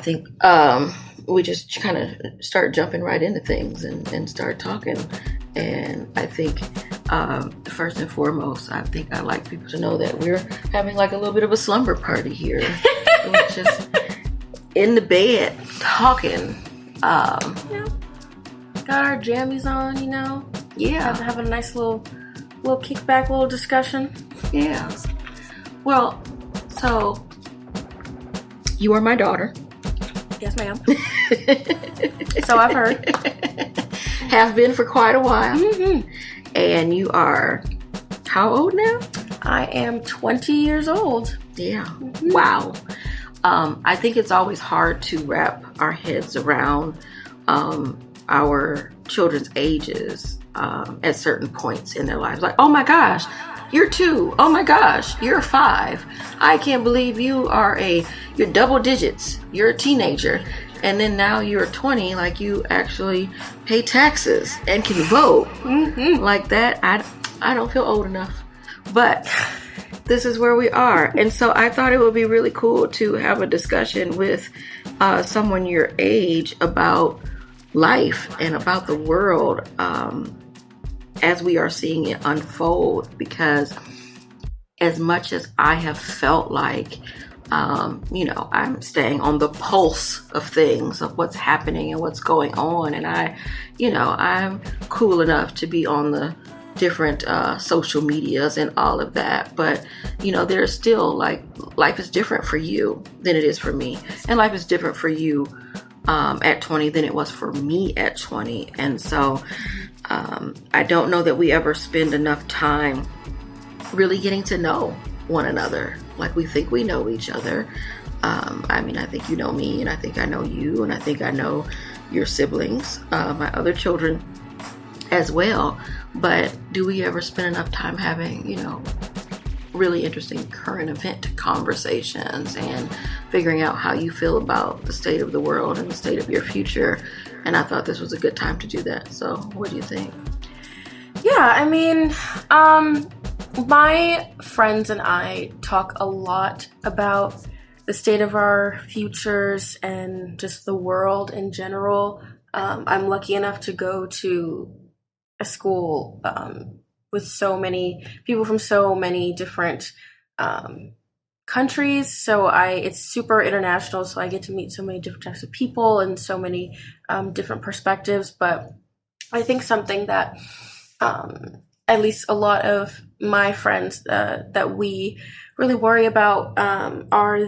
think we just kind of start jumping right into things and start talking. And I think first and foremost, I think I'd like people to know that we're having like a little bit of a slumber party here. We're just in the bed talking. Yeah. Got our jammies on, you know. Yeah. Have a nice little kickback, little discussion. Yeah. Well, so you are my daughter. Yes, ma'am. So I've heard. Have been for quite a while. Mm-hmm. And you are how old now? I am 20 years old. Yeah. Mm-hmm. Wow. I think it's always hard to wrap our heads around our children's ages at certain points in their lives. Like, oh my gosh, you're 2. Oh my gosh, you're 5. I can't believe you're double digits. You're a teenager. And then now you're 20, like you actually pay taxes and can vote. Mm-hmm. Like that, I don't feel old enough. But this is where we are. And so I thought it would be really cool to have a discussion with someone your age about life and about the world as we are seeing it unfold. Because as much as I have felt like, I'm staying on the pulse of things, of what's happening and what's going on. And I'm cool enough to be on the different social medias and all of that. But, there's still like life is different for you than it is for me. And life is different for you at 20 than it was for me at 20. And so I don't know that we ever spend enough time really getting to know one another like we think we know each other. I think you know me, and I think I know you, and I think I know your siblings, my other children as well. But do we ever spend enough time having, really interesting current event conversations and figuring out how you feel about the state of the world and the state of your future? And I thought this was a good time to do that. So what do you think? Yeah, my friends and I talk a lot about the state of our futures and just the world in general. I'm lucky enough to go to a school with so many people from so many different countries. So it's super international. So I get to meet so many different types of people and so many different perspectives. But I think something that at least a lot of my friends that we really worry about are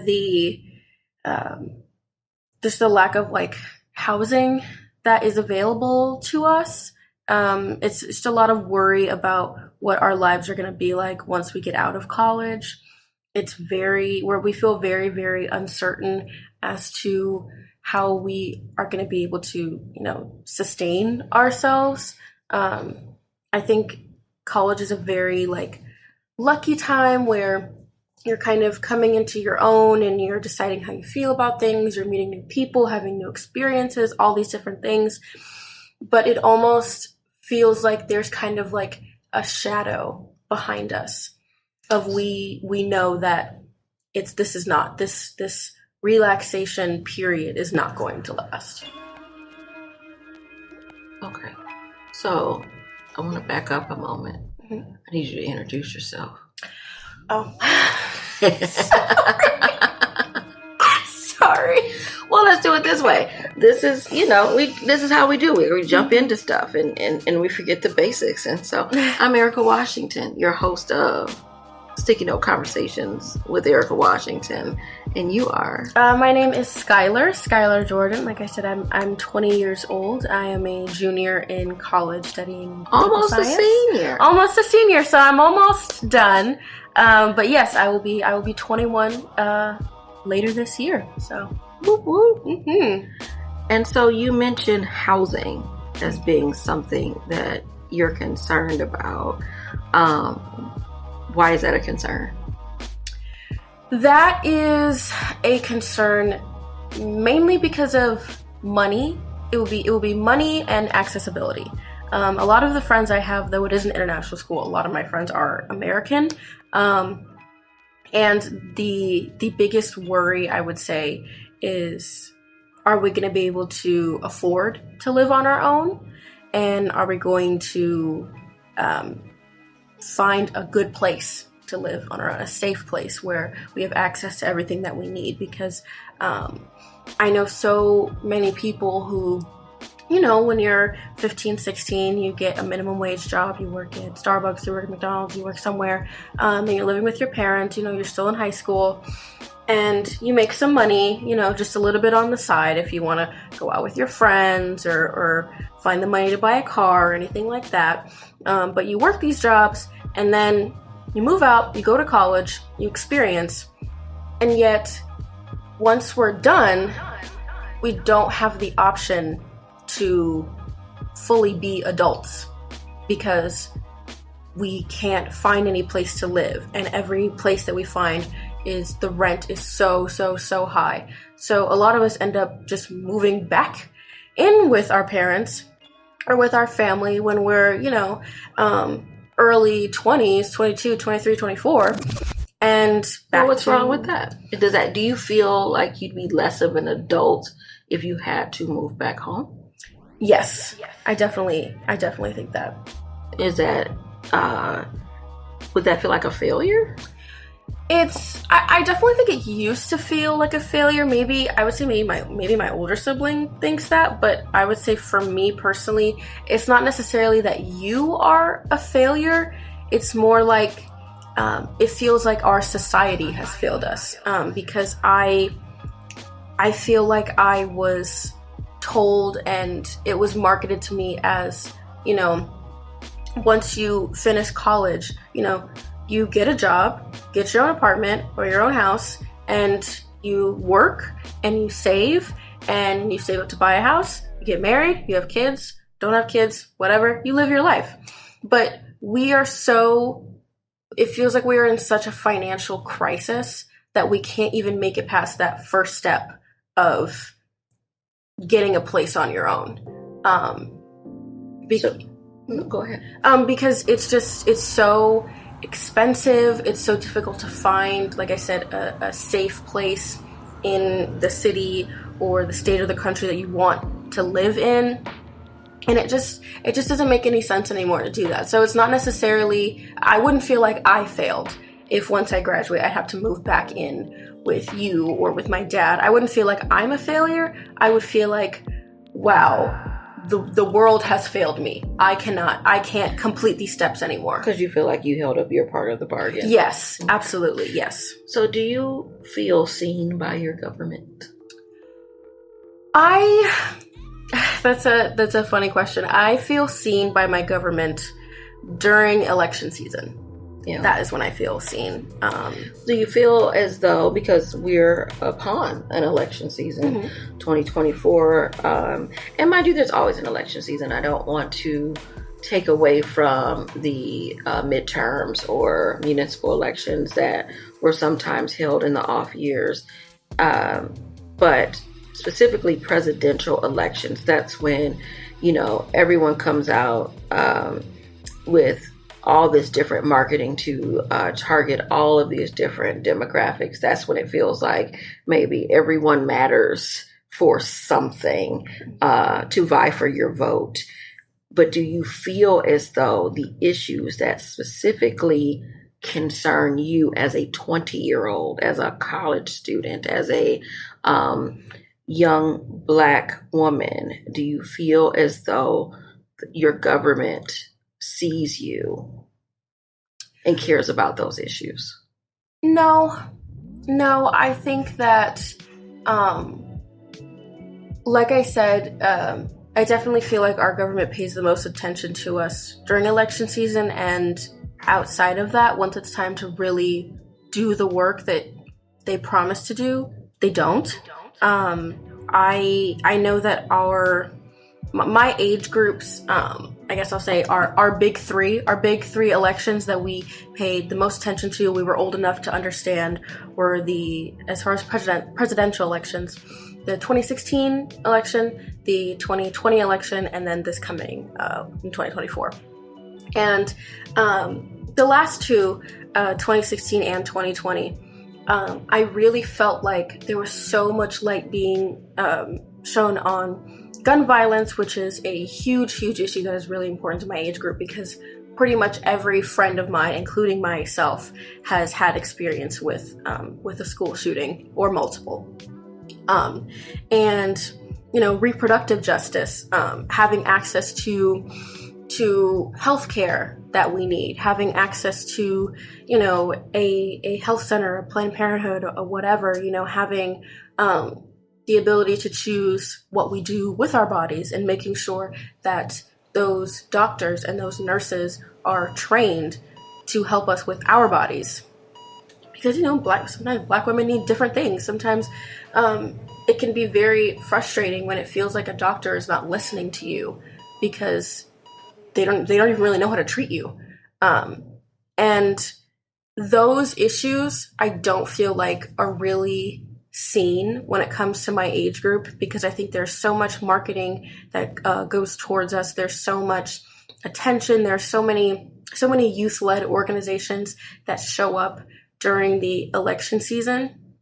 just the lack of like housing that is available to us. It's just a lot of worry about what our lives are going to be like once we get out of college. It's where we feel very, very uncertain as to how we are going to be able to, sustain ourselves. I think college is a very lucky time where you're kind of coming into your own and you're deciding how you feel about things. You're meeting new people, having new experiences, all these different things. But it almost feels like there's kind of like a shadow behind us of we know that this relaxation period is not going to last. Okay. So I want to back up a moment. Mm-hmm. I need you to introduce yourself. Oh. Sorry. Well, let's do it this way. This is, this is how we do it. We jump into stuff and we forget the basics. And so I'm Erika Washington, your host of Sticky Note Conversations with Erika Washington. And you are? My name is Skyylar Jordan. Like I said, I'm 20 years old. I am a junior in college studying almost science. a senior. So I'm almost done. But yes, I will be 21 later this year. So whoop, whoop. Mm-hmm. And so you mentioned housing as being something that you're concerned about. Why is that a concern? That is a concern mainly because of money. It will be money and accessibility. A lot of the friends I have, though it is an international school, a lot of my friends are American. And the biggest worry, I would say, is are we going to be able to afford to live on our own? And are we going to find a good place to live on our own, a safe place where we have access to everything that we need? Because I know so many people who, you know, when you're 15, 16, you get a minimum wage job, you work at Starbucks, you work at McDonald's, you work somewhere, and you're living with your parents, you know, you're still in high school, and you make some money, you know, just a little bit on the side if you want to go out with your friends or find the money to buy a car or anything like that. But you work these jobs, and then you move out, you go to college, you experience, and yet once we're done, we don't have the option to fully be adults because we can't find any place to live, and every place that we find is the rent is so high. So a lot of us end up just moving back in with our parents or with our family when we're, you know, early 20s, 22, 23, 24. And well, what's wrong with that? Do you feel like you'd be less of an adult if you had to move back home? Yes, I definitely think that. Is that, would that feel like a failure? I definitely think it used to feel like a failure. Maybe my older sibling thinks that, but I would say for me personally, it's not necessarily that you are a failure. It's more like it feels like our society has failed us, because I feel like I was told and it was marketed to me as, you know, once you finish college, you know, you get a job, get your own apartment or your own house, and you work and you save up to buy a house, you get married, you have kids, don't have kids, whatever, you live your life. But it feels like we are in such a financial crisis that we can't even make it past that first step of getting a place on your own. Go ahead. Because it's so expensive. It's so difficult to find, like I said, a safe place in the city or the state or the country that you want to live in. And it just doesn't make any sense anymore to do that. So it's not necessarily, I wouldn't feel like I failed if once I graduate, I have to move back in with you or with my dad. I wouldn't feel like I'm a failure. I would feel like, wow, the world has failed me. I can't complete these steps anymore. Because you feel like you held up your part of the bargain. Yes, absolutely, yes. So do you feel seen by your government? That's a funny question. I feel seen by my government during election season. Yeah. That is when I feel seen. Do you feel as though, because we're upon an election season, 2024, and mind you, there's always an election season. I don't want to take away from the midterms or municipal elections that were sometimes held in the off years, but specifically presidential elections. That's when, you know, everyone comes out with all this different marketing to target all of these different demographics. That's when it feels like maybe everyone matters for something to vie for your vote. But do you feel as though the issues that specifically concern you as a 20-year-old, as a college student, as a young Black woman, do you feel as though your government sees you and cares about those issues? No, I think that, like I said, I definitely feel like our government pays the most attention to us during election season, and outside of that, once it's time to really do the work that they promise to do, they don't. I know that my age groups, I guess I'll say our big three elections that we paid the most attention to, we were old enough to understand, were as far as presidential elections, the 2016 election, the 2020 election, and then this coming in 2024. And the last two, 2016 and 2020, I really felt like there was so much light being shown on gun violence, which is a huge issue that is really important to my age group, because pretty much every friend of mine, including myself, has had experience with a school shooting or multiple. And reproductive justice, having access to healthcare that we need, having access to a health center, a Planned Parenthood, or whatever, having the ability to choose what we do with our bodies, and making sure that those doctors and those nurses are trained to help us with our bodies. Because sometimes Black women need different things. Sometimes it can be very frustrating when it feels like a doctor is not listening to you, because they don't even really know how to treat you. And those issues, I don't feel like are really seen when it comes to my age group, because I think there's so much marketing that goes towards us. There's so much attention. There's so many youth-led organizations that show up during the election season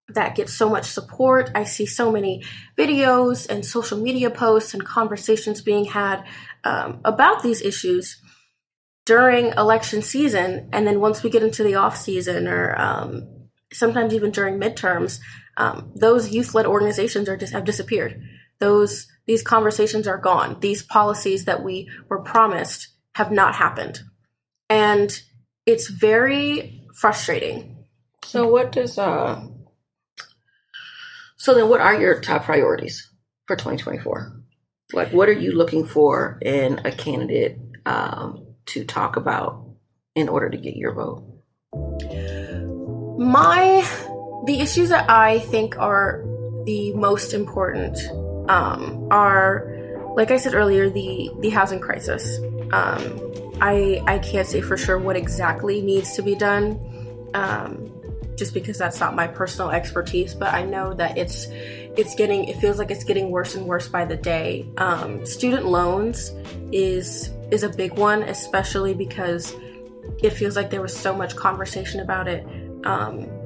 that get so much support. I see so many videos and social media posts and conversations being had about these issues during election season. And then once we get into the off season, or sometimes even during midterms, those youth-led organizations have disappeared. These conversations are gone. These policies that we were promised have not happened. And it's very frustrating. So what does so then what are your top priorities for 2024? Like, what are you looking for in a candidate to talk about in order to get your vote? The issues that I think are the most important are, like I said earlier, the housing crisis. I can't say for sure what exactly needs to be done, just because that's not my personal expertise, but I know that it feels like it's getting worse and worse by the day. Student loans is a big one, especially because it feels like there was so much conversation about it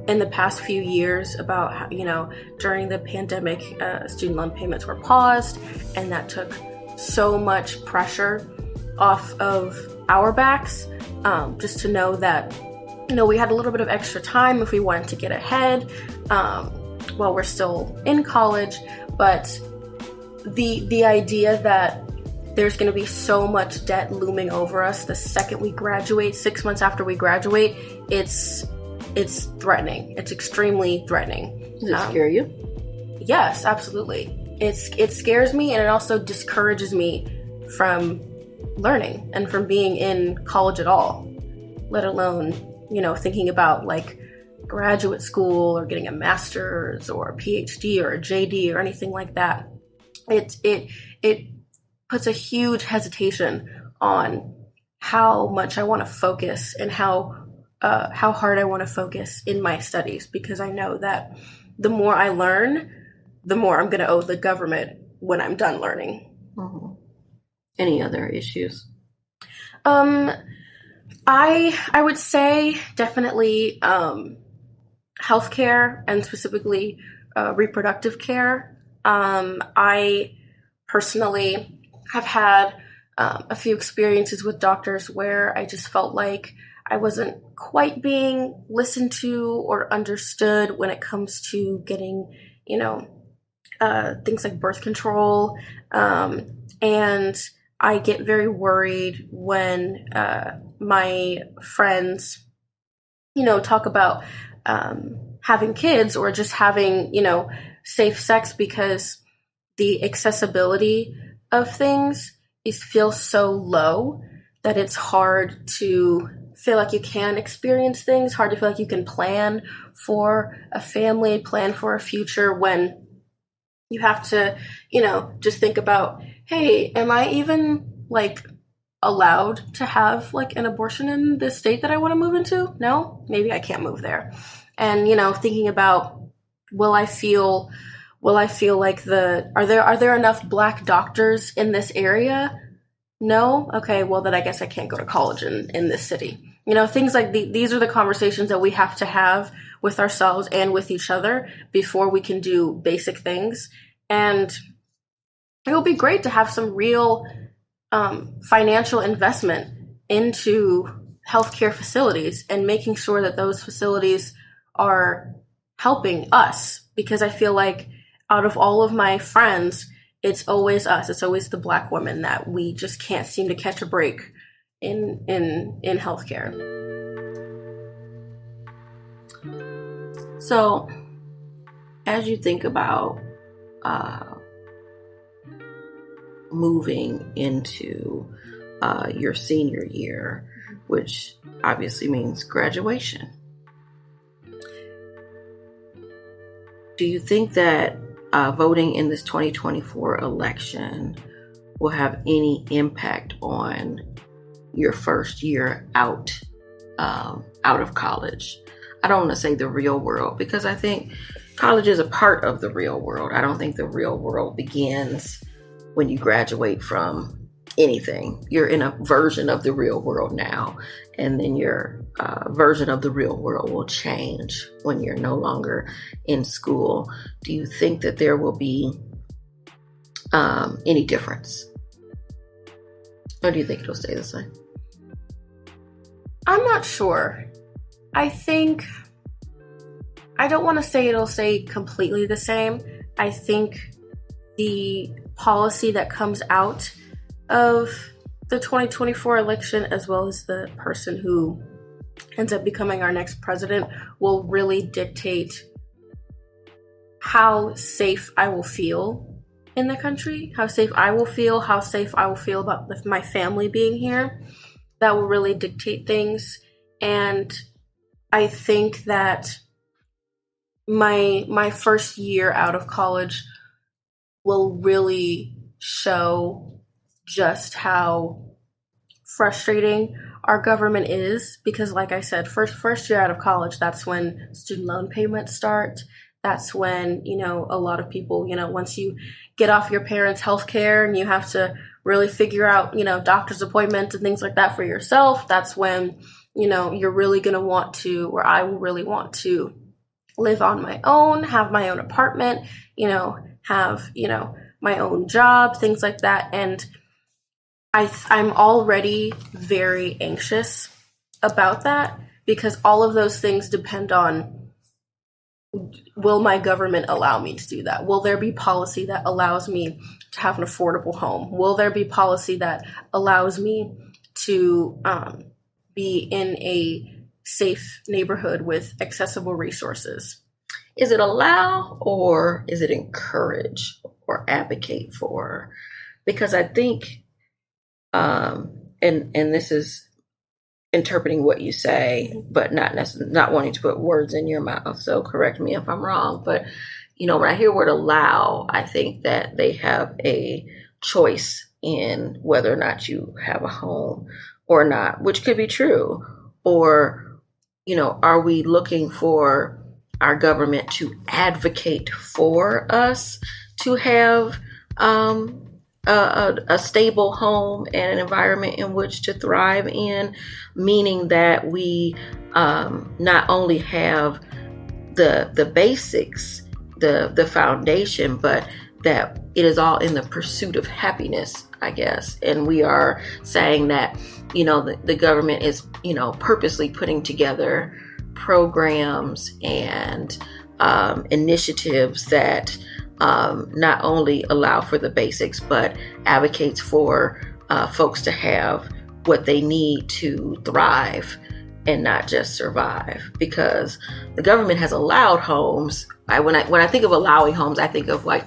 in the past few years about how, during the pandemic, student loan payments were paused, and that took so much pressure off of our backs, just to know that we had a little bit of extra time if we wanted to get ahead while we're still in college. But the idea that there's going to be so much debt looming over us the second we graduate, 6 months after we graduate, it's threatening. It's extremely threatening. Does it scare you? Yes, absolutely. It scares me, and it also discourages me from learning and from being in college at all, let alone thinking about like graduate school or getting a master's or a PhD or a JD or anything like that. It puts a huge hesitation on how much I want to focus and how hard I want to focus in my studies, because I know that the more I learn, the more I'm going to owe the government when I'm done learning. Mm-hmm. Any other issues? I would say definitely healthcare, and specifically reproductive care. I personally have had a few experiences with doctors where I just felt like I wasn't quite being listened to or understood when it comes to getting, things like birth control. And I get very worried when my friends, talk about having kids or just having, safe sex, because the accessibility of things feels so low that it's hard to feel like you can experience things, hard to feel like you can plan for a family, plan for a future, when you have to, just think about, hey, am I even allowed to have an abortion in the state that I want to move into? No, maybe I can't move there. And, thinking about, will I feel like are there enough Black doctors in this area? No? Okay, well then I guess I can't go to college in this city. Things like these are the conversations that we have to have with ourselves and with each other before we can do basic things. And it will be great to have some real financial investment into healthcare facilities and making sure that those facilities are helping us, because I feel like out of all of my friends, it's always us. It's always the Black women that we just can't seem to catch a break in healthcare. So, as you think about moving into your senior year, which obviously means graduation, do you think that voting in this 2024 election will have any impact on your first year out of college? I don't want to say the real world, because I think college is a part of the real world. I don't think the real world begins when you graduate from anything. You're in a version of the real world now, and then your version of the real world will change when you're no longer in school. Do you think that there will be any difference, or do you think it'll stay the same? I'm not sure. I don't want to say it'll stay completely the same. I think the policy that comes out of the 2024 election, as well as the person who ends up becoming our next president, will really dictate how safe I will feel in the country, how safe I will feel about my family being here. That will really dictate things. And I think that my first year out of college will really show just how frustrating our government is, because like I said, first year out of college, that's when student loan payments start. That's when, a lot of people, once you get off your parents' health care and you have to really figure out, doctor's appointments and things like that for yourself, that's when, you're really going to want to, or I will really want to live on my own, have my own apartment, have, my own job, things like that. And I'm already very anxious about that, because all of those things depend on, will my government allow me to do that? Will there be policy that allows me to have an affordable home? Will there be policy that allows me to be in a safe neighborhood with accessible resources? Is it allow, or is it encourage or advocate for? Because I think, and this is interpreting what you say, but not wanting to put words in your mouth. So correct me if I'm wrong. But, when I hear word allow, I think that they have a choice in whether or not you have a home or not, which could be true. Or, are we looking for our government to advocate for us to have a stable home and an environment in which to thrive in, meaning that we not only have the basics, the foundation, but that it is all in the pursuit of happiness, I guess. And we are saying that, the government is, purposely putting together programs and initiatives that not only allow for the basics, but advocates for folks to have what they need to thrive and not just survive. Because the government has allowed homes. When I think of allowing homes, I think of like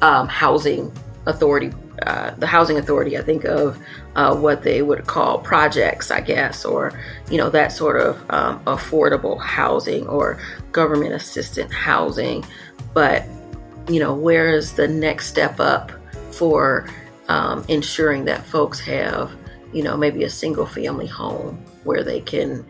housing authority. The housing authority, I think of what they would call projects, I guess, or, that sort of affordable housing or government assistant housing. But, where is the next step up for ensuring that folks have, maybe a single family home where they can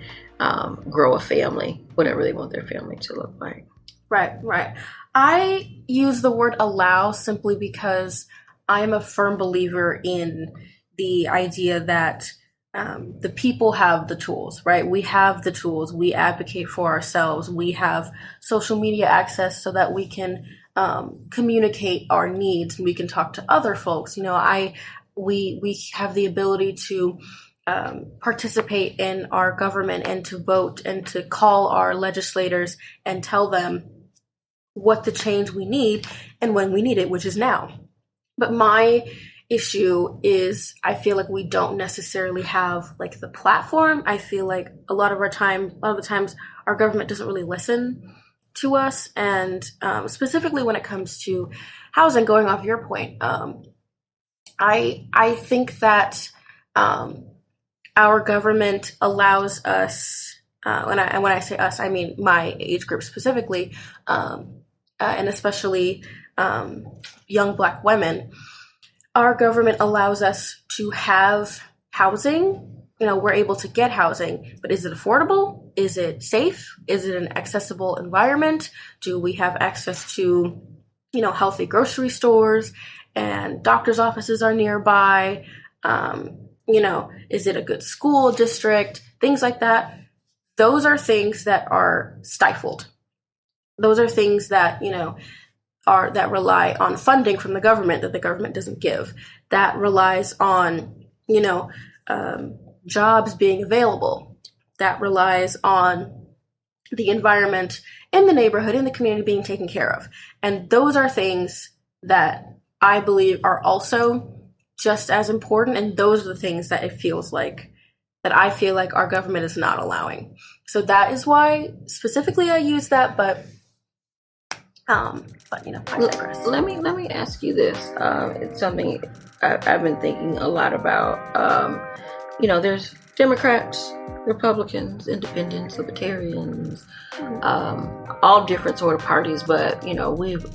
grow a family, whatever they want their family to look like? Right. I use the word allow simply because I'm a firm believer in the idea that the people have the tools, right? We have the tools. We advocate for ourselves. We have social media access so that we can communicate our needs, and we can talk to other folks. We have the ability to participate in our government and to vote and to call our legislators and tell them what the change we need and when we need it, which is now. But my issue is I feel like we don't necessarily have like the platform. I feel like a lot of the times our government doesn't really listen to us. And specifically when it comes to housing, going off your point, I think that our government allows us, and when I say us, I mean my age group specifically, and especially young Black women. Our government allows us to have housing. We're able to get housing, but is it affordable? Is it safe? Is it an accessible environment? Do we have access to, healthy grocery stores and doctor's offices are nearby? Is it a good school district? Things like that. Those are things that are stifled. Those are things that, that rely on funding from the government that the government doesn't give. That relies on, jobs being available. That relies on the environment in the neighborhood, in the community being taken care of. And those are things that I believe are also just as important. And those are the things that I feel like our government is not allowing. So that is why specifically I use that, but I digress. Let me ask you this. It's something I've been thinking a lot about. There's Democrats, Republicans, Independents, Libertarians, all different sort of parties. But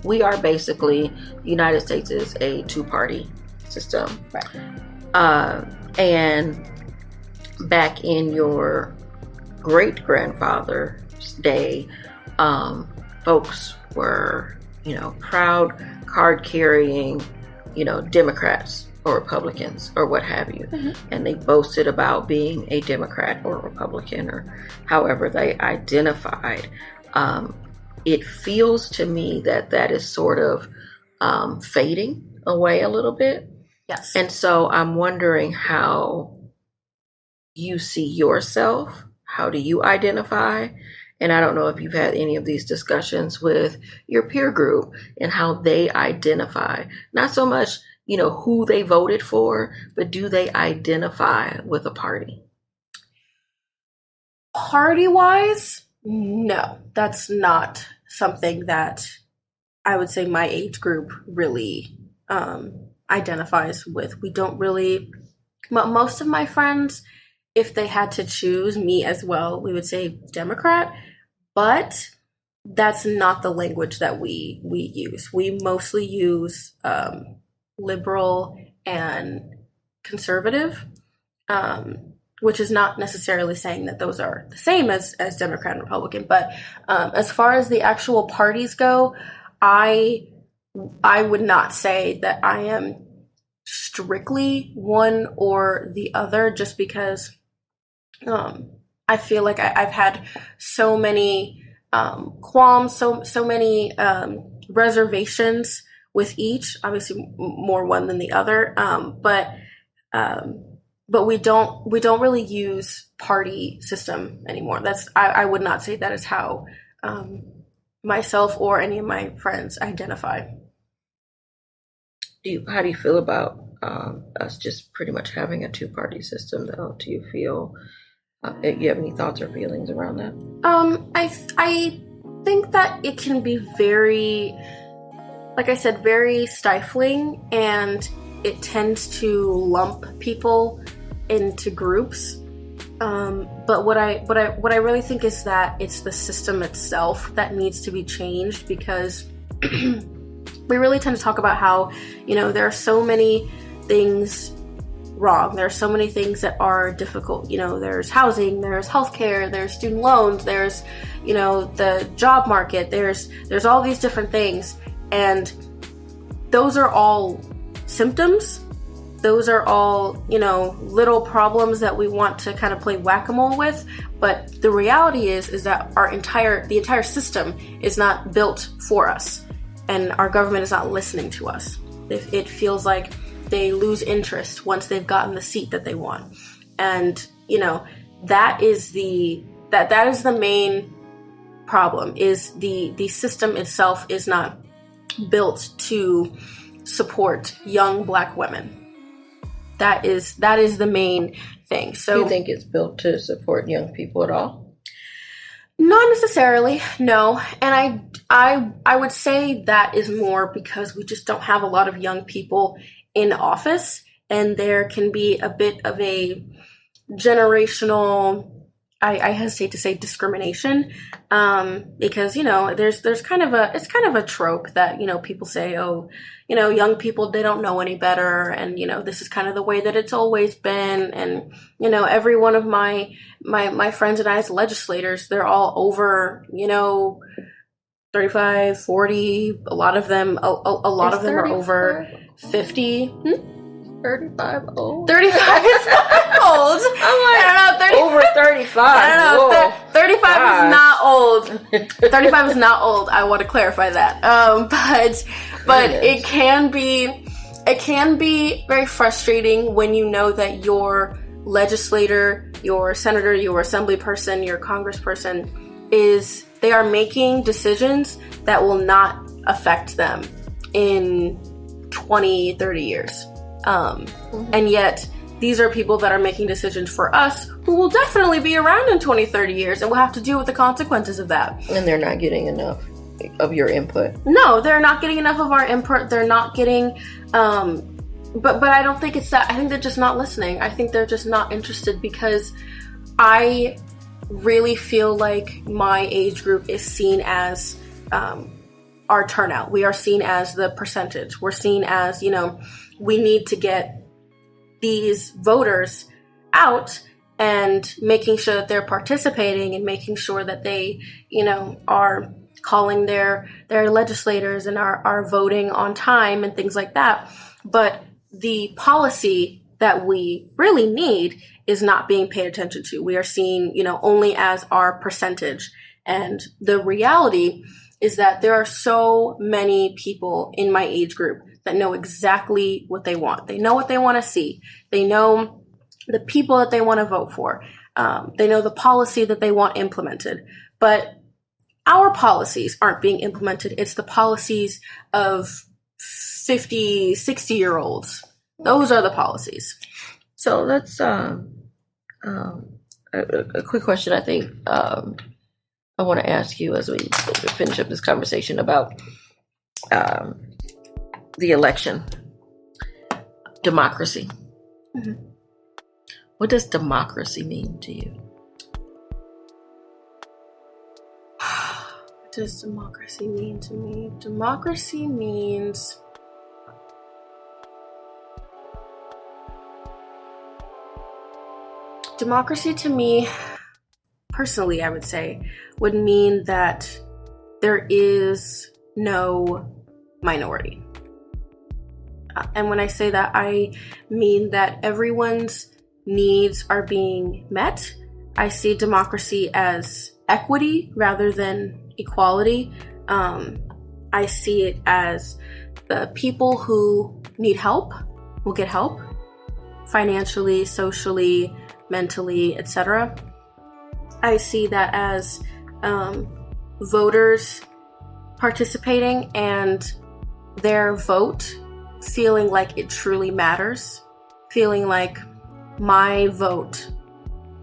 we are basically, the United States is a two-party system, right? And back in your great grandfather's day, folks were, proud card carrying, Democrats or Republicans or what have you. Mm-hmm. And they boasted about being a Democrat or Republican or however they identified. It feels to me that is sort of fading away a little bit. Yes. And so I'm wondering how you see yourself. How do you identify? And I don't know if you've had any of these discussions with your peer group and how they identify. Not so much, who they voted for, but do they identify with a party? Party-wise, no. That's not something that I would say my age group really identifies with. We don't really, most of my friends, if they had to choose, me as well, we would say Democrat, but that's not the language that we use. We mostly use liberal and conservative, which is not necessarily saying that those are the same as Democrat and Republican. But as far as the actual parties go, I would not say that I am strictly one or the other, just because I feel like I've had so many qualms, so many reservations with each. Obviously, more one than the other. But we don't really use party system anymore. I would not say that is how myself or any of my friends identify. How do you feel about us just pretty much having a two-party system, though? Do you feel, you have any thoughts or feelings around that? I think that it can be very, like I said, very stifling, and it tends to lump people into groups. But what I really think is that it's the system itself that needs to be changed, because we really tend to talk about how, there are so many things wrong. There are so many things that are difficult. There's housing, there's healthcare, there's student loans, there's, the job market, there's all these different things. And those are all symptoms those are all, little problems that we want to kind of play whack-a-mole with. But the reality is that the entire system is not built for us, and our government is not listening to us. It feels like they lose interest once they've gotten the seat that they want. And, that is the main problem, is the system itself is not built to support young Black women. That is the main thing. So, do you think it's built to support young people at all? Not necessarily, no. And I would say that is more because we just don't have a lot of young people in office, and there can be a bit of a generational, I hesitate to say discrimination, because, there's kind of a trope that, people say, oh, young people, they don't know any better. And, this is kind of the way that it's always been. And, every one of my friends and I as legislators, they're all over, 35, 40. A lot of them are over 50. 35 old? 35 is not old. I'm like, over 35. I don't know. 35 is not old. 35 is not old. I want to clarify that. But it can be very frustrating when you know that your legislator, your senator, your assembly person, your congressperson they are making decisions that will not affect them in 20, 30 years. And yet these are people that are making decisions for us who will definitely be around in 20, 30 years, and we'll have to deal with the consequences of that. And they're not getting enough of your input. No, they're not getting enough of our input. They're not getting, but I don't think it's that. I think they're just not listening. I think they're just not interested, because I really feel like my age group is seen as, our turnout. We are seen as the percentage. We're seen as, we need to get these voters out and making sure that they're participating and making sure that they, are calling their legislators and are voting on time and things like that. But the policy that we really need is not being paid attention to. We are seen, only as our percentage. And the reality is that there are so many people in my age group that know exactly what they want. They know what they want to see. They know the people that they want to vote for. They know the policy that they want implemented. But our policies aren't being implemented. It's the policies of 50, 60-year-olds. Those are the policies. So let's, a quick question, I think, I want to ask you as we finish up this conversation about the election, democracy. Mm-hmm. What does democracy mean to you? What does democracy mean to me? Democracy means democracy to me, personally, I would say, would mean that there is no minority. And when I say that, I mean that everyone's needs are being met. I see democracy as equity rather than equality. I see it as the people who need help will get help financially, socially, mentally, etc. I see that as voters participating and their vote feeling like it truly matters, feeling like my vote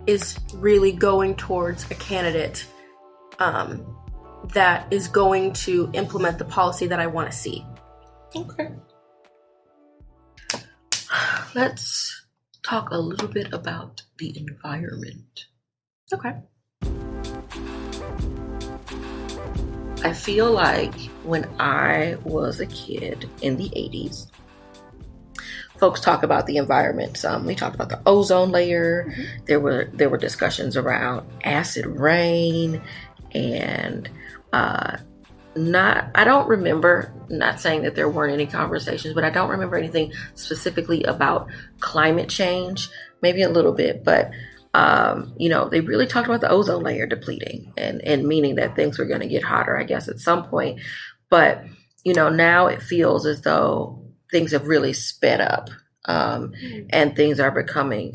is really going towards a candidate that is going to implement the policy that I want to see. Okay. Let's talk a little bit about the environment. Okay. I feel like when I was a kid in the 80s, folks talk about the environment. We talked about the ozone layer. Mm-hmm. There were discussions around acid rain and I don't remember, not saying that there weren't any conversations, but I don't remember anything specifically about climate change, maybe a little bit, but they really talked about the ozone layer depleting and meaning that things were going to get hotter, I guess, at some point. But, now it feels as though things have really sped up, and things are becoming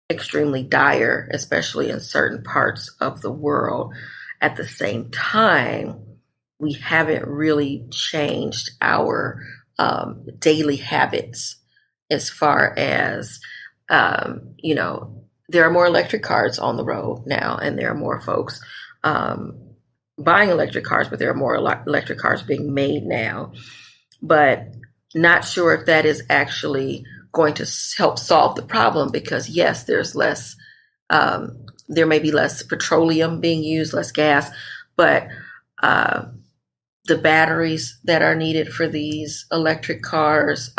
extremely dire, especially in certain parts of the world. At the same time, we haven't really changed our daily habits as far as, there are more electric cars on the road now, and there are more folks buying electric cars, but there are more electric cars being made now. But not sure if that is actually going to help solve the problem, because yes, there's less, there may be less petroleum being used, less gas, but the batteries that are needed for these electric cars,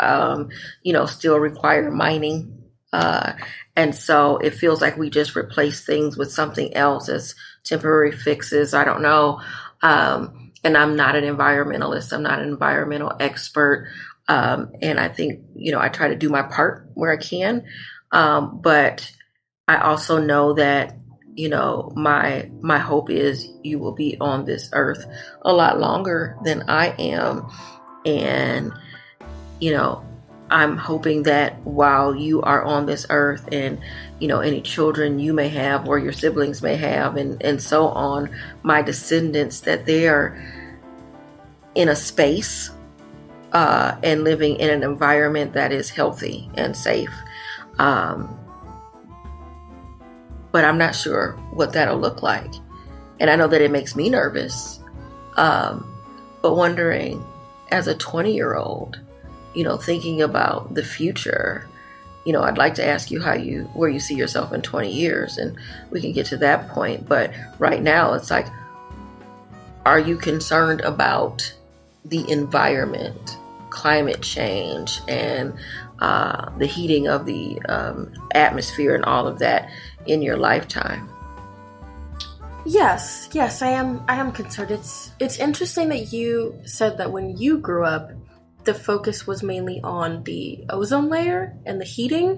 still require mining. And so it feels like we just replace things with something else as temporary fixes. I don't know. And I'm not an environmentalist. I'm not an environmental expert. And I think, I try to do my part where I can. But I also know that, my hope is you will be on this earth a lot longer than I am. And, I'm hoping that while you are on this earth and, any children you may have or your siblings may have and so on, my descendants, that they are in a space and living in an environment that is healthy and safe. But I'm not sure what that'll look like. And I know that it makes me nervous. But wondering, as a 20-year-old, thinking about the future, I'd like to ask you where you see yourself in 20 years, and we can get to that point. But right now, it's like, are you concerned about the environment, climate change, and the heating of the atmosphere and all of that in your lifetime? Yes, I am concerned. It's interesting that you said that when you grew up, the focus was mainly on the ozone layer and the heating.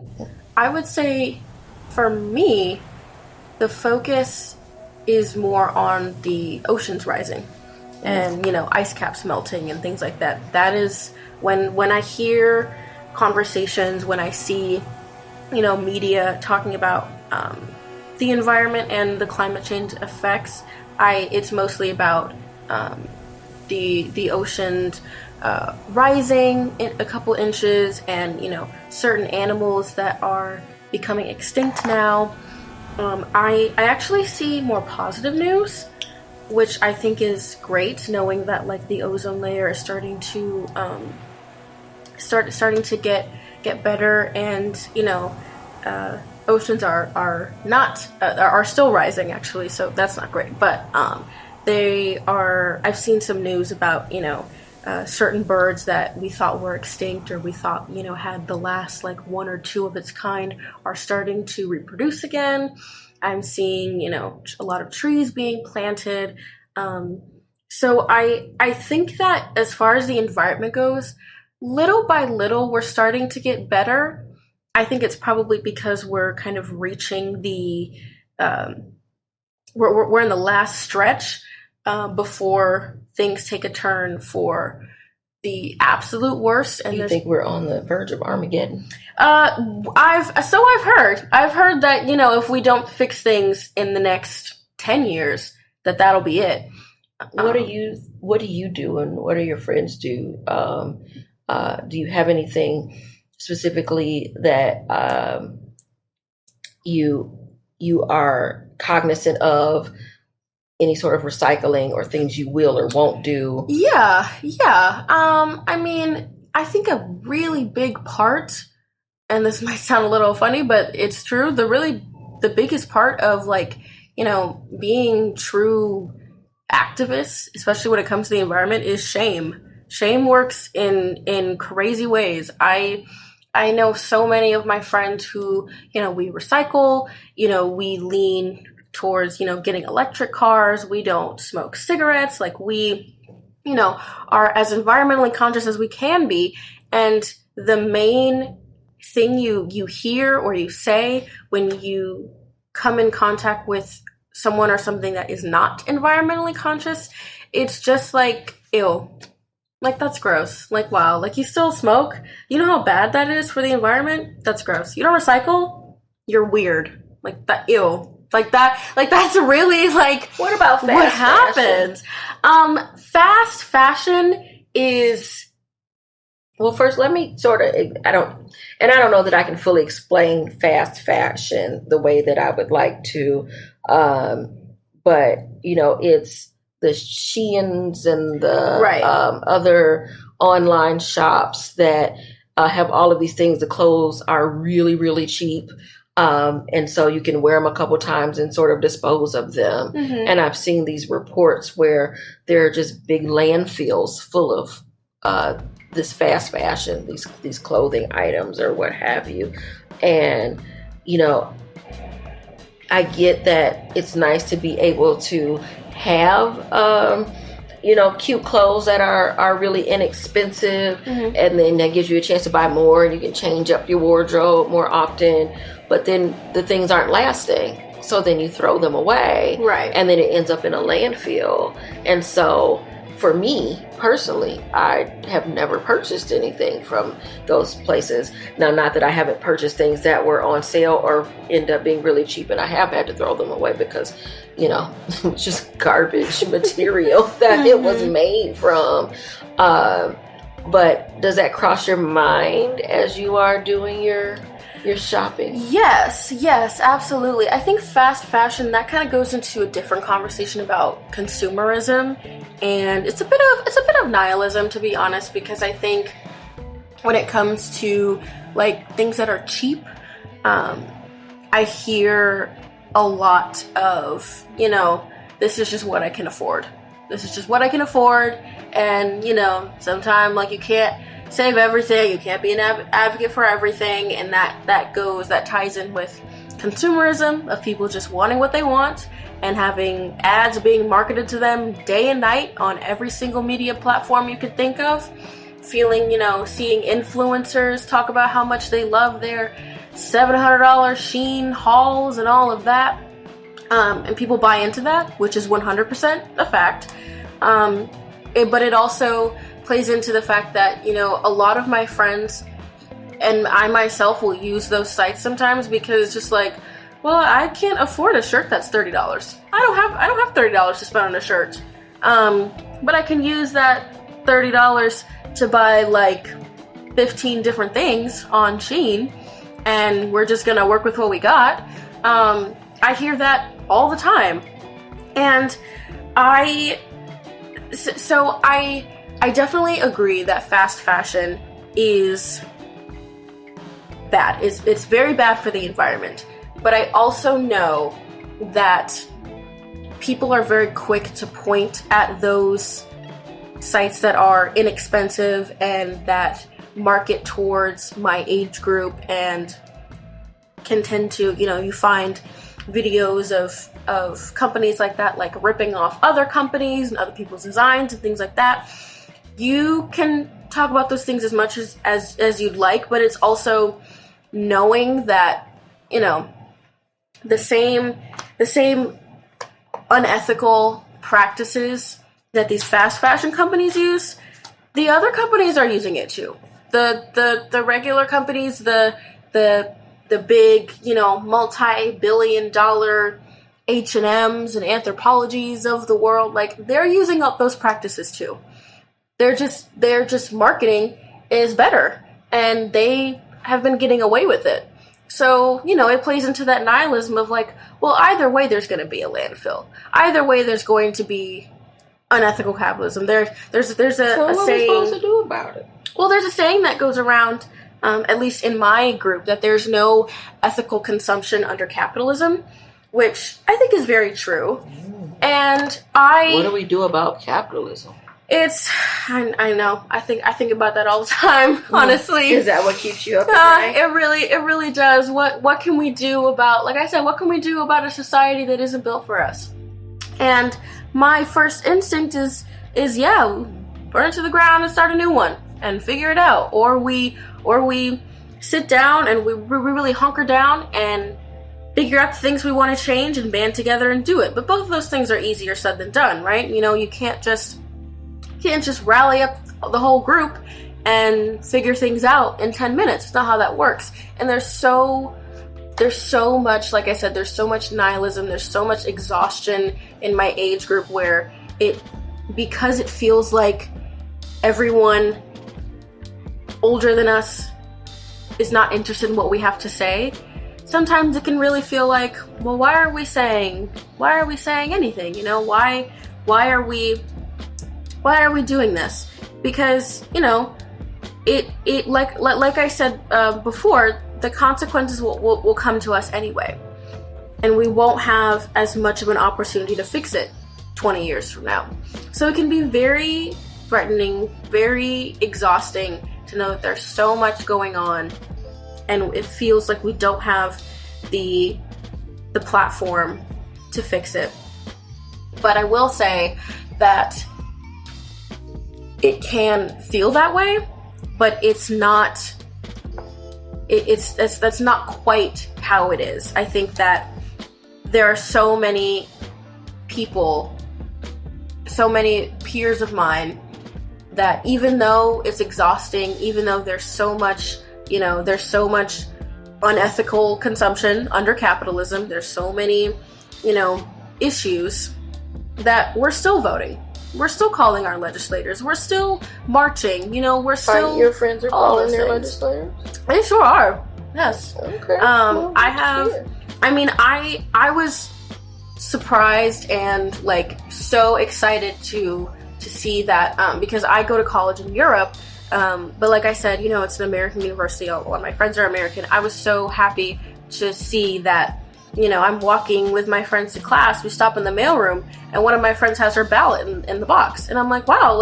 I would say, for me, the focus is more on the oceans rising and, ice caps melting and things like that. That is when I hear conversations, when I see, media talking about the environment and the climate change effects, it's mostly about the oceans rising a couple inches, and certain animals that are becoming extinct now. I actually see more positive news, which I think is great, knowing that the ozone layer is starting to starting to get better, and oceans are still rising, actually, so that's not great, but I've seen some news about certain birds that we thought were extinct, or we thought had the last one or two of its kind, are starting to reproduce again. I'm seeing a lot of trees being planted, so I think that as far as the environment goes, little by little we're starting to get better. I think it's probably because we're kind of reaching the we're in the last stretch before things take a turn for the absolute worst. And you think we're on the verge of Armageddon? I've heard that if we don't fix things in the next 10 years, that'll be it. What do you do, and what do your friends do? Do you have anything specifically that you are cognizant of, any sort of recycling or things you will or won't do? Yeah. I mean, I think a really big part, and this might sound a little funny, but it's true, the biggest part of being true activists, especially when it comes to the environment, is shame. Shame works in crazy ways. I know so many of my friends who, we recycle, we lean towards, getting electric cars. We don't smoke cigarettes. Like we, are as environmentally conscious as we can be. And the main thing you hear or you say when you come in contact with someone or something that is not environmentally conscious, it's just like, ew. Like, that's gross. Like, wow. Like, you still smoke? You know how bad that is for the environment? That's gross. You don't recycle? You're weird. Like, that, ew. Like, that's really, like, what about fast what fashion? happens? Fast fashion is... Well, first, let me I don't know that I can fully explain fast fashion the way that I would like to. But, it's the Sheins and the Right. Other online shops that have all of these things. The clothes are really, really cheap. And so you can wear them a couple times and sort of dispose of them. Mm-hmm. And I've seen these reports where there are just big landfills full of this fast fashion, these clothing items or what have you. And, I get that it's nice to be able to have, cute clothes that are really inexpensive. Mm-hmm. And then that gives you a chance to buy more and you can change up your wardrobe more often. But then the things aren't lasting. So then you throw them away. Right. And then it ends up in a landfill. And so for me personally, I have never purchased anything from those places. Now, not that I haven't purchased things that were on sale or end up being really cheap, and I have had to throw them away because, it's just garbage material that it was made from. But does that cross your mind as you are doing your shopping? Yes, absolutely. I think fast fashion, that kind of goes into a different conversation about consumerism, and it's a bit of nihilism, to be honest, because I think when it comes to like things that are cheap, I hear a lot of, this is just what I can afford. This is just what I can afford, and sometimes like you can't save everything, you can't be an advocate for everything, and that ties in with consumerism of people just wanting what they want and having ads being marketed to them day and night on every single media platform you could think of, seeing influencers talk about how much they love their $700 Shein hauls and all of that, and people buy into that, which is 100% a fact, but it also plays into the fact that, a lot of my friends and I myself will use those sites sometimes because it's just like, well, I can't afford a shirt that's $30. I don't have $30 to spend on a shirt. But I can use that $30 to buy like 15 different things on Shein, and we're just gonna work with what we got. I hear that all the time. And I definitely agree that fast fashion is bad. It's very bad for the environment. But I also know that people are very quick to point at those sites that are inexpensive and that market towards my age group and can tend to, you find videos of companies like that, like ripping off other companies and other people's designs and things like that. You can talk about those things as much as you'd like, but it's also knowing that, the same unethical practices that these fast fashion companies use, the other companies are using it too. The regular companies, the big, multi-billion-dollar H&Ms and Anthropologies of the world, like they're using up those practices too. They're just marketing is better, and they have been getting away with it. So, it plays into that nihilism of like, well, either way there's going to be a landfill. Either way there's going to be unethical capitalism. There's a So what are we saying, supposed to do about it? well, there's a saying that goes around, at least in my group, that there's no ethical consumption under capitalism, which I think is very true. And What do we do about capitalism? I know. I think about that all the time, honestly. Is that what keeps you up at night? It really does. What can we do about, like I said, what can we do about a society that isn't built for us? And my first instinct is yeah, burn it to the ground and start a new one and figure it out. Or we sit down and we really hunker down and figure out the things we want to change and band together and do it. But both of those things are easier said than done, right? You know, you can't just rally up the whole group and figure things out in 10 minutes. It's not how that works. And there's so much, like I said, there's so much nihilism, there's so much exhaustion in my age group where because it feels like everyone older than us is not interested in what we have to say. Sometimes it can really feel like, well, why are we saying anything? You know, why are we doing this? Because, you know, it like I said before, the consequences will come to us anyway, and we won't have as much of an opportunity to fix it 20 years from now. So it can be very threatening, very exhausting to know that there's so much going on, and it feels like we don't have the platform to fix it. But I will say that it can feel that way, but it's not. That's not quite how it is. I think that there are so many people, so many peers of mine, that even though it's exhausting, even though there's so much unethical consumption under capitalism, there's so many, issues, that we're still voting. We're still calling our legislators. We're still marching. We're still. Your friends are calling their legislators? They sure are. Yes. Okay. I was surprised and so excited to see that because I go to college in Europe. But like I said, it's an American university. A lot of my friends are American. I was so happy to see that. I'm walking with my friends to class. We stop in the mailroom, and one of my friends has her ballot in the box. And I'm like, wow,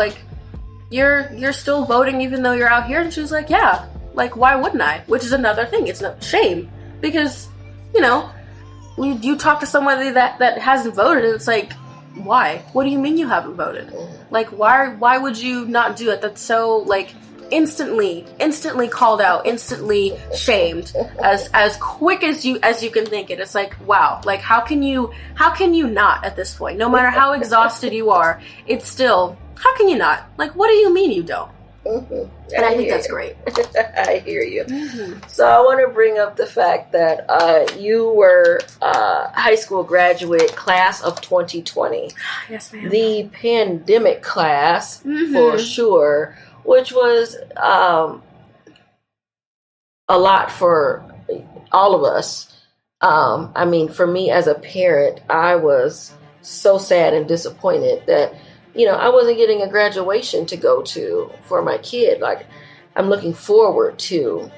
you're still voting even though you're out here? And she was like, yeah, why wouldn't I? Which is another thing. It's no shame because, you talk to somebody that hasn't voted, and it's like, why? What do you mean you haven't voted? Why would you not do it? That's so instantly called out, instantly shamed as quick as you can think it. It's like, wow, how can you not at this point? No matter how exhausted you are, it's still, how can you not? What do you mean you don't? Mm-hmm. And I think that's great. I hear you. Mm-hmm. So I want to bring up the fact that you were high school graduate class of 2020. Yes, ma'am. The pandemic class, mm-hmm. for sure, which was a lot for all of us. For me as a parent, I was so sad and disappointed that I wasn't getting a graduation to go to for my kid. I'm looking forward to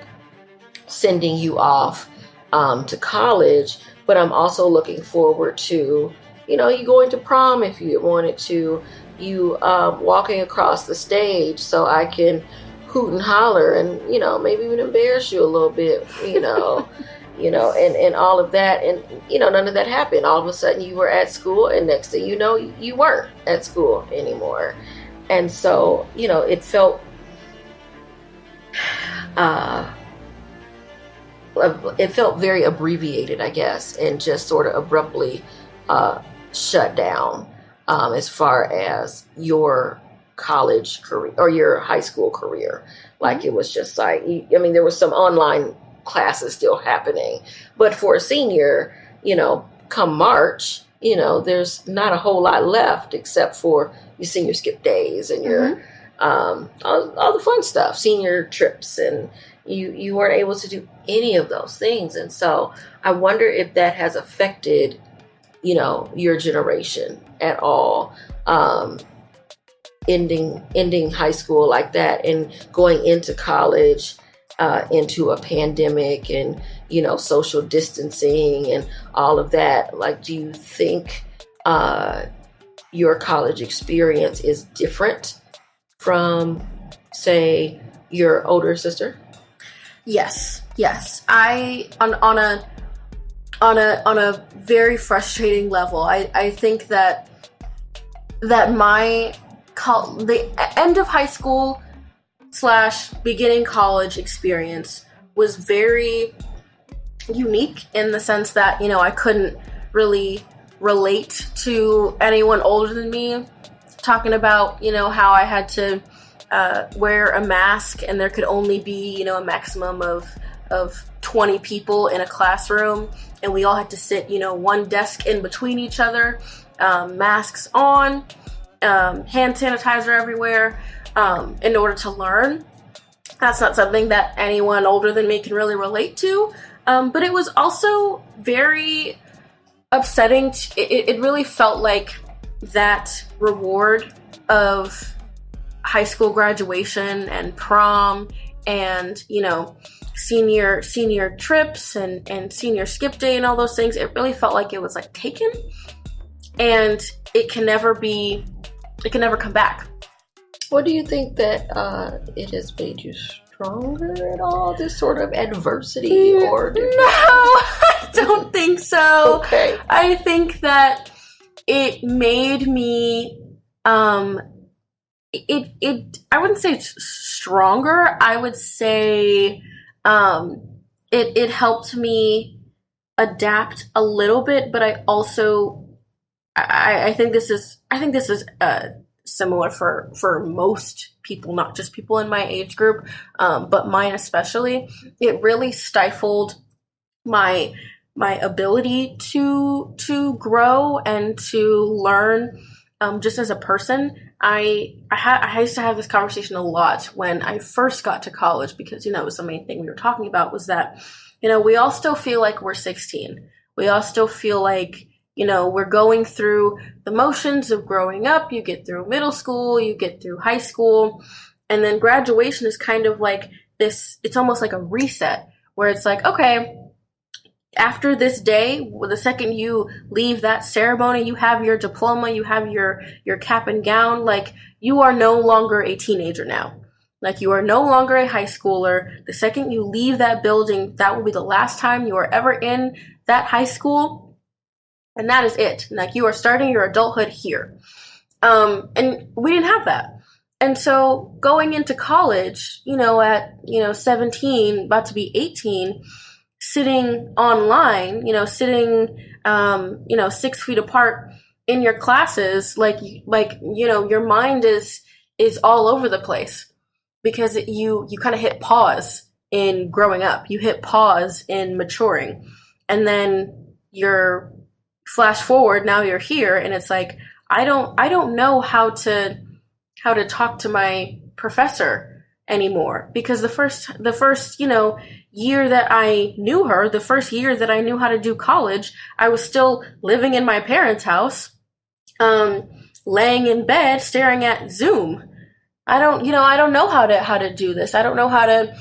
sending you off to college, but I'm also looking forward to, you going to prom if you wanted to, you walking across the stage so I can hoot and holler and, maybe even embarrass you a little bit, and all of that. And, none of that happened. All of a sudden you were at school, and next thing you know, you weren't at school anymore. And so, it felt, very abbreviated, I guess, and just sort of abruptly shut down as far as your college career or your high school career. It was just there was some online classes still happening, but for a senior, come March, there's not a whole lot left except for your senior skip days and your all the fun stuff, senior trips, and you weren't able to do any of those things. And so I wonder if that has affected your generation at all, ending high school like that and going into college, into a pandemic and, social distancing and all of that. Do you think your college experience is different from, say, your older sister? Yes. I on a very frustrating level. I think that my the end of high school / beginning college experience was very unique in the sense that, I couldn't really relate to anyone older than me talking about, how I had to wear a mask and there could only be, a maximum of 20 people in a classroom, and we all had to sit, one desk in between each other, masks on, hand sanitizer everywhere, in order to learn. That's not something that anyone older than me can really relate to. But it was also very upsetting. It really felt like that reward of high school graduation and prom and, senior trips and senior skip day and all those things. It really felt like it was like taken, and it can never come back. What do you think that it has made you stronger at all, this sort of adversity? Or no, I don't think so. Okay. I think that it made me I wouldn't say it's stronger. I would say it helped me adapt a little bit, but I also I think this is similar for most people, not just people in my age group, but mine especially. It really stifled my ability to grow and to learn, just as a person. I used to have this conversation a lot when I first got to college, because, it was the main thing we were talking about, was that, we all still feel like we're 16. We all still feel like, we're going through the motions of growing up. You get through middle school, you get through high school, and then graduation is kind of like this, it's almost like a reset, where it's like, okay, after this day, the second you leave that ceremony, you have your diploma, you have your cap and gown, like, you are no longer a teenager now. Like, you are no longer a high schooler. The second you leave that building, that will be the last time you are ever in that high school. And that is it. Like, you are starting your adulthood here. And we didn't have that. And so going into college, at, 17, about to be 18, sitting online, sitting, 6 feet apart in your classes, your mind is all over the place, because you kind of hit pause in growing up. You hit pause in maturing. And then you're flash forward, now you're here, and it's like, I don't know how to talk to my professor anymore, because the first year that I knew her, the first year that I knew how to do college, I was still living in my parents' house, laying in bed staring at Zoom. I don't know how to do this. I don't know how to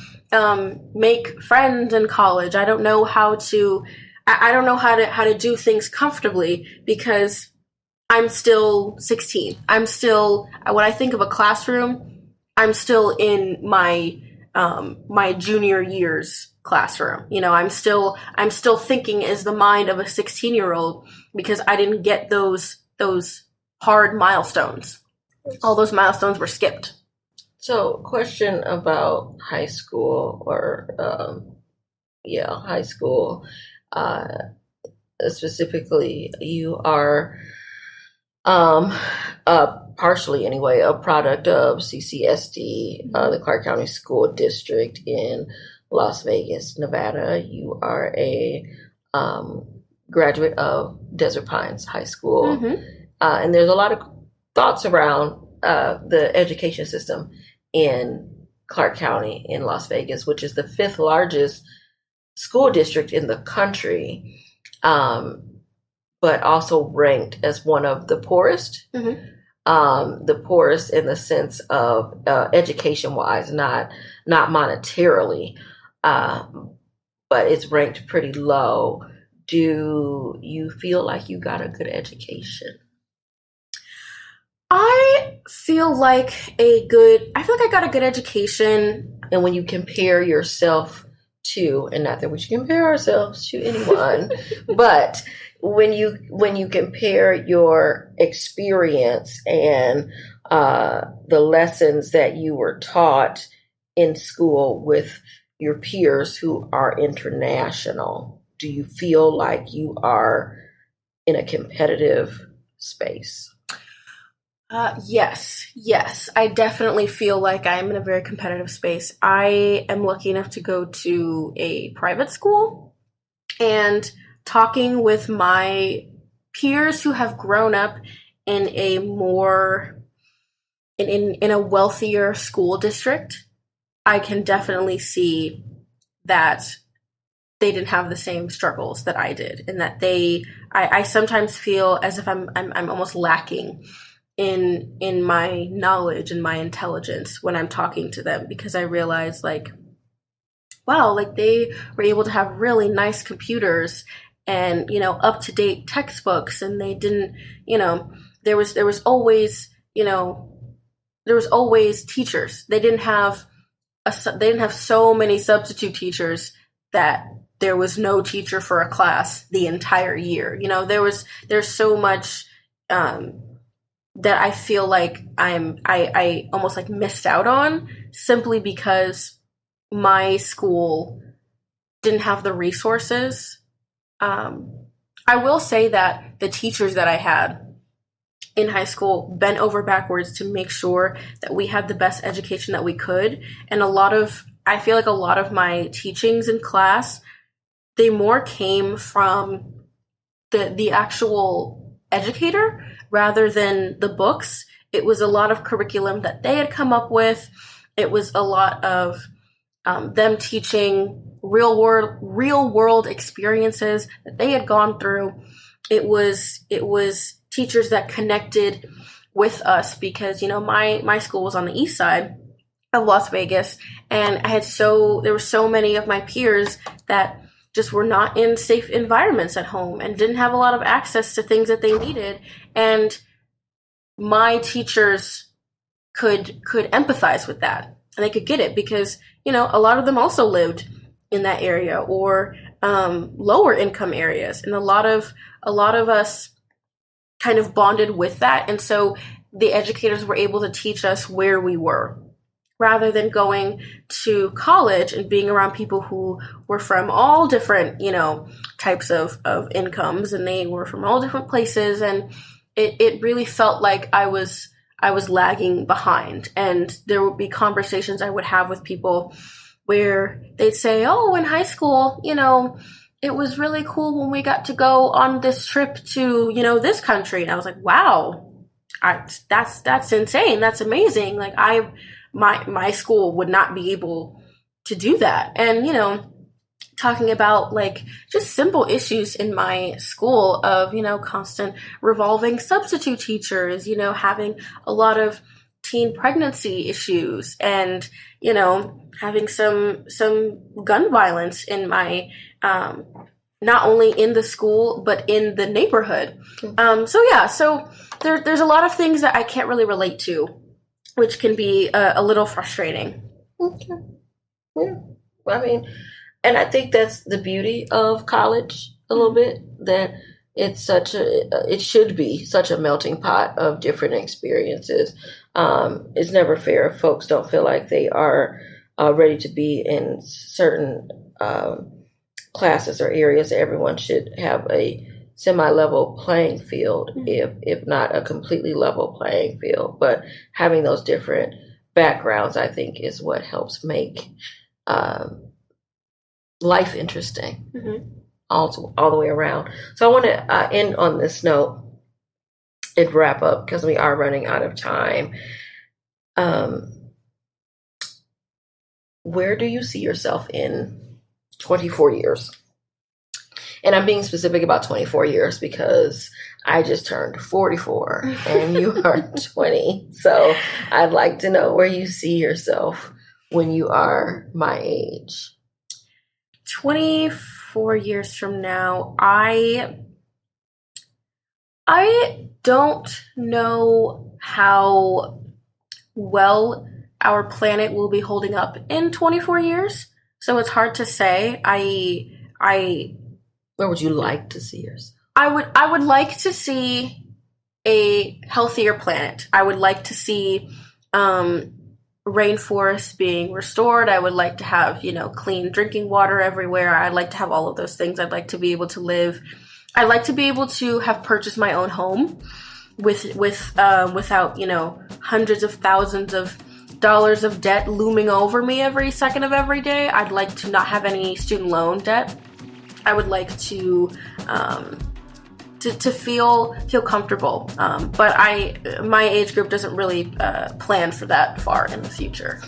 make friends in college. I don't know how to do things comfortably, because I'm still 16. I'm still, when I think of a classroom, I'm still in my junior year's classroom. I'm still thinking as the mind of a 16-year-old, because I didn't get those hard milestones. All those milestones were skipped. So, question about high school, or high school. Specifically, you are partially anyway a product of CCSD, the Clark County School District in Las Vegas, Nevada. You are a graduate of Desert Pines High School. Mm-hmm. And there's a lot of thoughts around the education system in Clark County in Las Vegas, which is the 5th largest school district in the country, but also ranked as one of the poorest. Mm-hmm. The poorest in the sense of education-wise, not monetarily, but it's ranked pretty low. Do you feel like you got a good education? I feel like I feel like I got a good education. And when you compare yourself to, and not that we should compare ourselves to anyone, but when you compare your experience and the lessons that you were taught in school with your peers who are international, do you feel like you are in a competitive space? Yes. I definitely feel like I'm in a very competitive space. I am lucky enough to go to a private school, and talking with my peers who have grown up in a more in a wealthier school district, I can definitely see that they didn't have the same struggles that I did, and that I sometimes feel as if I'm almost lacking in my knowledge and my intelligence when I'm talking to them, because I realize, like, wow, like they were able to have really nice computers and, up to date textbooks, and they didn't, there was always, there was always teachers. They didn't have so many substitute teachers that there was no teacher for a class the entire year. There's so much that I feel like I almost like missed out on, simply because my school didn't have the resources. I will say that the teachers that I had in high school bent over backwards to make sure that we had the best education that we could. And I feel like a lot of my teachings in class, they more came from the actual educator rather than the books. It was a lot of curriculum that they had come up with. It was a lot of them teaching real world experiences that they had gone through. It was teachers that connected with us, because my school was on the east side of Las Vegas, and there were so many of my peers that just were not in safe environments at home and didn't have a lot of access to things that they needed. And my teachers could empathize with that, and they could get it, because a lot of them also lived in that area, or lower income areas, and a lot of us kind of bonded with that. And so the educators were able to teach us where we were, rather than going to college and being around people who were from all different, types of incomes, and they were from all different places. And it really felt like I was lagging behind. And there would be conversations I would have with people where they'd say, oh, in high school, it was really cool when we got to go on this trip to, this country. And I was like, wow, that's insane. That's amazing. Like my school would not be able to do that. And, talking about like just simple issues in my school of, constant revolving substitute teachers, having a lot of teen pregnancy issues, and, having some gun violence in my, not only in the school, but in the neighborhood. So there's a lot of things that I can't really relate to, which can be a little frustrating. Okay. Yeah. I mean, and I think that's the beauty of college a little bit, that it should be such a melting pot of different experiences. It's never fair if folks don't feel like they are ready to be in certain classes or areas. Everyone should have a semi-level playing field, if not a completely level playing field. But having those different backgrounds, I think, is what helps make life interesting, all the way around. So I want to end on this note and wrap up, because we are running out of time. Where do you see yourself in 24 years? And I'm being specific about 24 years because I just turned 44 and you are 20. So I'd like to know where you see yourself when you are my age. 24 years from now, I don't know how well our planet will be holding up in 24 years. So it's hard to say. Where would you like to see yourself? I would like to see a healthier planet. I would like to see rainforests being restored. I would like to have, clean drinking water everywhere. I'd like to have all of those things. I'd like to be able to live. I'd like to be able to have purchased my own home without, hundreds of thousands of dollars of debt looming over me every second of every day. I'd like to not have any student loan debt. I would like to feel comfortable, but my age group doesn't really plan for that far in the future.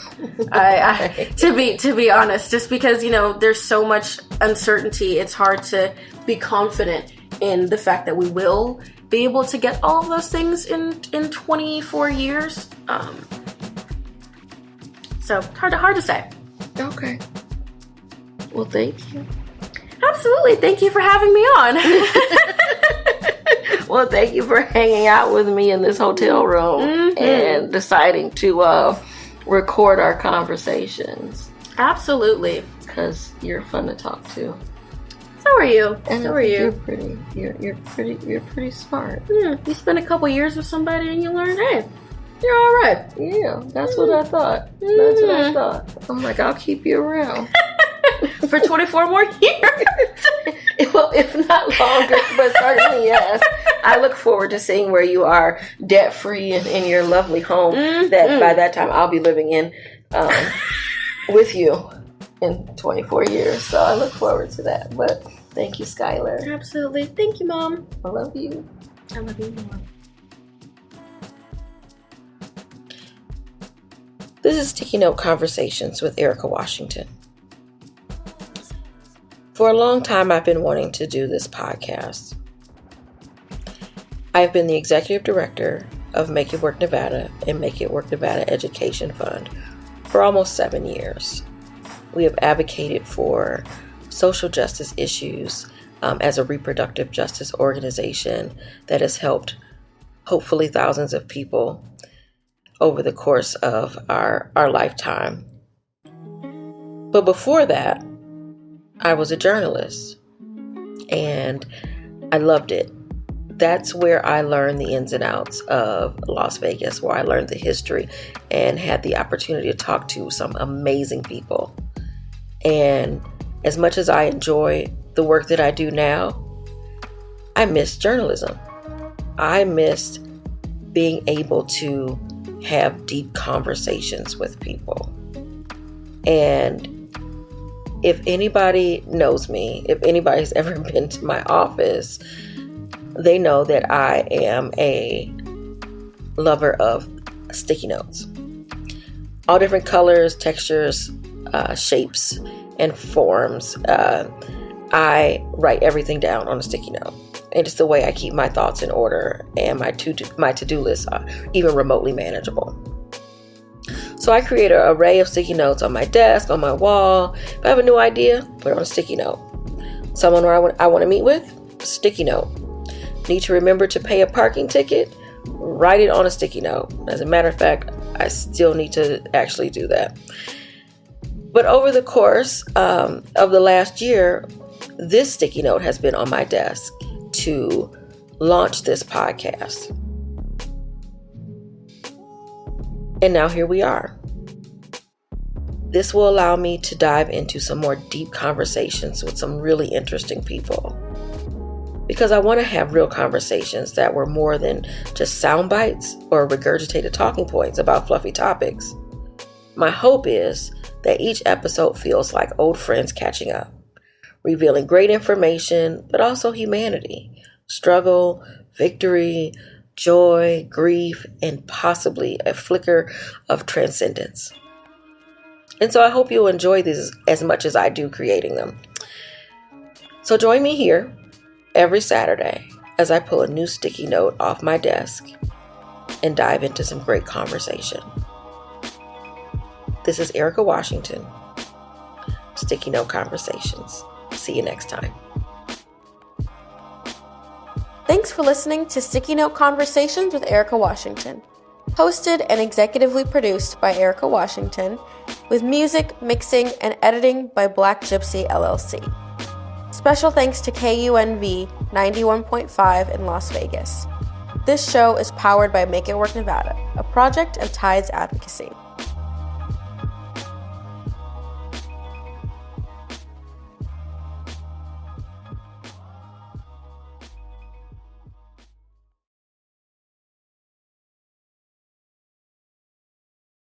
To be honest, just because there's so much uncertainty, it's hard to be confident in the fact that we will be able to get all of those things in 24 years. So hard to say. Okay. Well, thank you. Absolutely. Thank you for having me on. Well, thank you for hanging out with me in this hotel room and deciding to record our conversations. Absolutely. Because you're fun to talk to. So are you. And so are you. You're pretty smart. Yeah. You spend a couple years with somebody and you learn, hey, you're all right. Yeah, that's what I thought. That's what I thought. I'm like, I'll keep you around. For 24 more years. Well, if not longer, but certainly yes. I look forward to seeing where you are debt-free and in your lovely home that by that time I'll be living in with you in 24 years. So I look forward to that. But thank you, Skyylar. Absolutely. Thank you, Mom. I love you. I love you, Mom. This is Sticky Note Conversations with Erika Washington. For a long time, I've been wanting to do this podcast. I've been the executive director of Make It Work Nevada and Make It Work Nevada Education Fund for almost 7 years. We have advocated for social justice issues as a reproductive justice organization that has helped hopefully thousands of people over the course of our lifetime. But before that, I was a journalist and I loved it. That's where I learned the ins and outs of Las Vegas, where I learned the history and had the opportunity to talk to some amazing people. And as much as I enjoy the work that I do now, I miss journalism. I missed being able to have deep conversations with people. And if anybody knows me, if anybody's ever been to my office, they know that I am a lover of sticky notes. All different colors, textures, shapes, and forms. I write everything down on a sticky note. And it's the way I keep my thoughts in order and my to-do lists are even remotely manageable. So I create an array of sticky notes on my desk, on my wall. If I have a new idea, put it on a sticky note. Someone I want to meet with, sticky note. Need to remember to pay a parking ticket, write it on a sticky note. As a matter of fact, I still need to actually do that. But over the course of the last year, this sticky note has been on my desk to launch this podcast. And now here we are. This will allow me to dive into some more deep conversations with some really interesting people. Because I want to have real conversations that were more than just sound bites or regurgitated talking points about fluffy topics. My hope is that each episode feels like old friends catching up, revealing great information, but also humanity, struggle, victory, joy, grief, and possibly a flicker of transcendence. And so I hope you'll enjoy these as much as I do creating them. So join me here every Saturday as I pull a new sticky note off my desk and dive into some great conversation. This is Erika Washington, Sticky Note Conversations. See you next time. Thanks for listening to Sticky Note Conversations with Erika Washington. Hosted and executively produced by Erika Washington, with music, mixing, and editing by Black Gypsy LLC. Special thanks to KUNV 91.5 in Las Vegas. This show is powered by Make It Work Nevada, a project of Tides Advocacy.